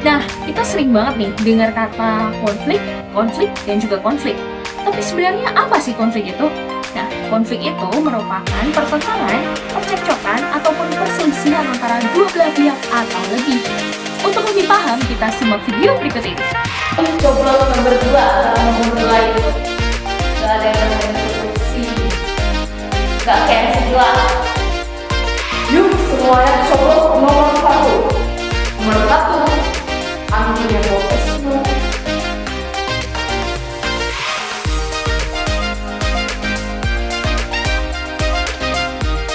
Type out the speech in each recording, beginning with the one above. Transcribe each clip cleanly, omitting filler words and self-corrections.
Nah, kita sering banget nih dengar kata konflik, konflik, dan juga konflik. Tapi sebenarnya apa sih konflik itu? Nah, konflik itu merupakan pertentangan, percekcokan, ataupun perselisihan antara dua belah pihak atau lebih. Untuk lebih paham, kita simak video berikut ini. Coblos nomor 2 atau nomor 2 itu gak ada yang namanya korupsi, gak kayak sebelah. Yuk semuanya coblos nomor 1. Nomor 1, anti nepotisme.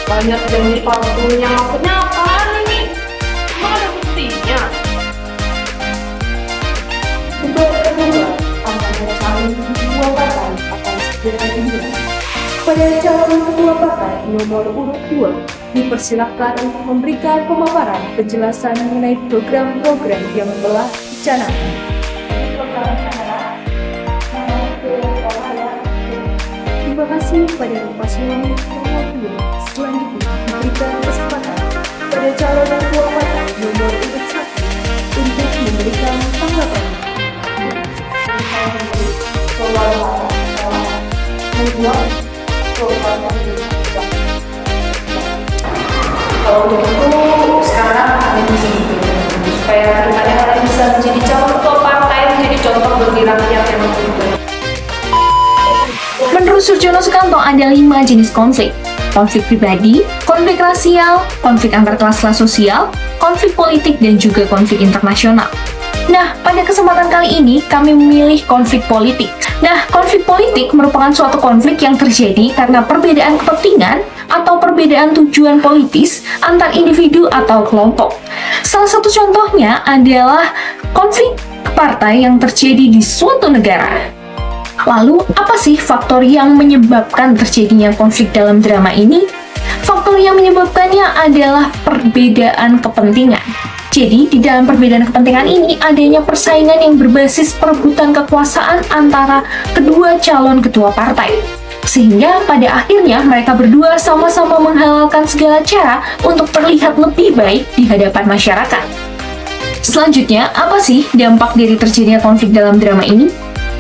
Banyak janji palsunya, maksudnya apaan ini? Emang ada buktinya? Kedua, antara calon ketua partai akan segera dimulai. Pada calon ketua partai nomor urut 2 dipersilakan untuk memberikan pemaparan penjelasan mengenai program-program yang telah dicanangkan. Terima kasih kepada paslon nomor 2. Selanjutnya memberikan kesempatan pada calon ketua partai nomor urut 1 untuk memberikan tanggapan. Kalau begitu sekarang kalian bisa dipilih supaya kalian bisa menjadi calon ketua partai, menjadi contoh bagi rakyat yang lebih baik. Menurut Surjono Sukanto, ada 5 jenis konflik. Konflik pribadi, konflik rasial, konflik antar kelas-kelas sosial, konflik politik, dan juga konflik internasional. Nah, pada kesempatan kali ini kami memilih konflik politik. Nah, konflik politik merupakan suatu konflik yang terjadi karena perbedaan kepentingan atau perbedaan tujuan politis antar individu atau kelompok. Salah satu contohnya adalah konflik partai yang terjadi di suatu negara. Lalu, apa sih faktor yang menyebabkan terjadinya konflik dalam drama ini? Faktor yang menyebabkannya adalah perbedaan kepentingan. Jadi, di dalam perbedaan kepentingan ini adanya persaingan yang berbasis perebutan kekuasaan antara kedua calon ketua partai. Sehingga pada akhirnya mereka berdua sama-sama menghalalkan segala cara untuk terlihat lebih baik di hadapan masyarakat. Selanjutnya, apa sih dampak dari terjadinya konflik dalam drama ini?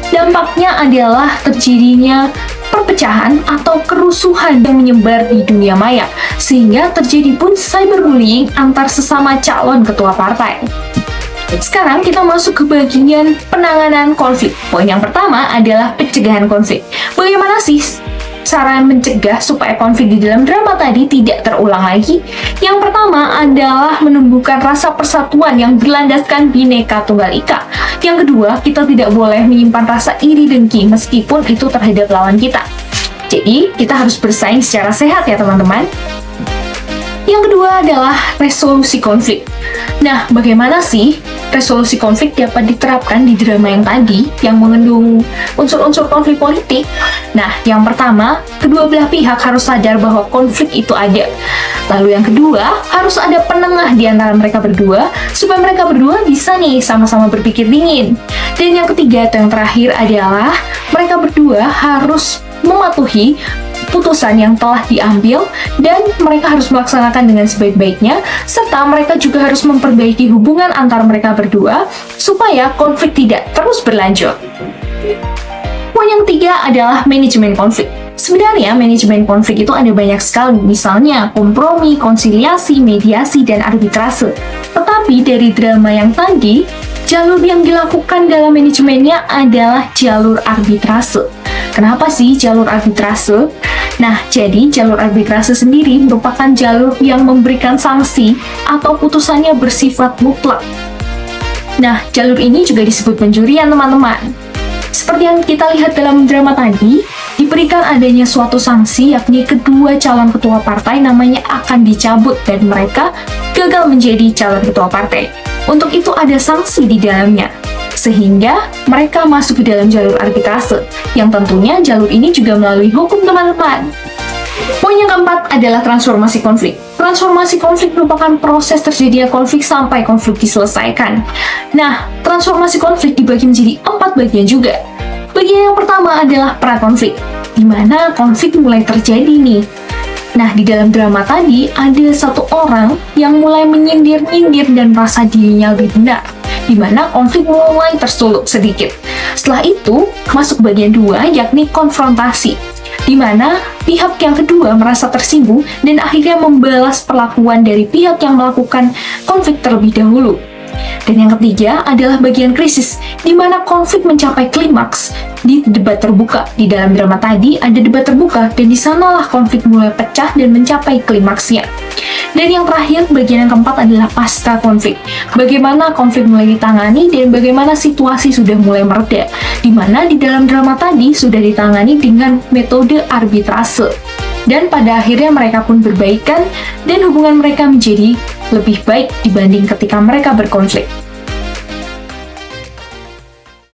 Dampaknya adalah terjadinya perpecahan atau kerusuhan yang menyebar di dunia maya, sehingga terjadi pun cyberbullying antar sesama calon ketua partai. Sekarang kita masuk ke bagian penanganan konflik. Poin yang pertama adalah pencegahan konflik. Bagaimana sih cara mencegah supaya konflik di dalam drama tadi tidak terulang lagi? Yang pertama adalah menumbuhkan rasa persatuan yang berlandaskan Bhinneka Tunggal Ika. Yang kedua, kita tidak boleh menyimpan rasa iri dengki meskipun itu terhadap lawan kita. Jadi, kita harus bersaing secara sehat ya teman-teman. Yang kedua adalah resolusi konflik. Nah, bagaimana sih resolusi konflik dapat diterapkan di drama yang tadi yang mengandung unsur-unsur konflik politik? Nah, yang pertama, kedua belah pihak harus sadar bahwa konflik itu ada. Lalu yang kedua, harus ada penengah di antara mereka berdua supaya mereka berdua bisa nih sama-sama berpikir dingin. Dan yang ketiga atau yang terakhir adalah mereka berdua harus mematuhi putusan yang telah diambil dan mereka harus melaksanakan dengan sebaik-baiknya, serta mereka juga harus memperbaiki hubungan antara mereka berdua supaya konflik tidak terus berlanjut. Poin yang ketiga adalah manajemen konflik. Sebenarnya manajemen konflik itu ada banyak sekali, misalnya kompromi, konsiliasi, mediasi, dan arbitrase. Tetapi dari drama yang tadi, jalur yang dilakukan dalam manajemennya adalah jalur arbitrase. Kenapa sih jalur arbitrase? Nah, jadi jalur arbitrase sendiri merupakan jalur yang memberikan sanksi atau putusannya bersifat mutlak. Nah, jalur ini juga disebut penjurian, teman-teman. Seperti yang kita lihat dalam drama tadi, diberikan adanya suatu sanksi, yakni kedua calon ketua partai namanya akan dicabut dan mereka gagal menjadi calon ketua partai. Untuk itu ada sanksi di dalamnya, sehingga mereka masuk ke dalam jalur arbitrase, yang tentunya jalur ini juga melalui hukum, teman-teman. Poin yang keempat adalah transformasi konflik. Transformasi konflik merupakan proses terjadinya konflik sampai konflik diselesaikan. Nah, transformasi konflik dibagi menjadi 4 bagian juga. Bagian yang pertama adalah pra-konflik, di mana konflik mulai terjadi nih. Nah, di dalam drama tadi ada satu orang yang mulai menyindir-nyindir dan merasa dirinya lebih benar. di mana konflik mulai tersulut sedikit. Setelah itu, masuk bagian 2, yakni konfrontasi, di mana pihak yang kedua merasa tersinggung dan akhirnya membalas perlakuan dari pihak yang melakukan konflik terlebih dahulu. Dan yang ketiga adalah bagian krisis, di mana konflik mencapai klimaks di debat terbuka. Di dalam drama tadi ada debat terbuka, dan di sanalah konflik mulai pecah dan mencapai klimaksnya. Dan yang terakhir, bagian yang keempat adalah pasca konflik. Bagaimana konflik mulai ditangani dan bagaimana situasi sudah mulai mereda, di mana di dalam drama tadi sudah ditangani dengan metode arbitrase. Dan pada akhirnya mereka pun berbaikan dan hubungan mereka menjadi lebih baik dibanding ketika mereka berkonflik.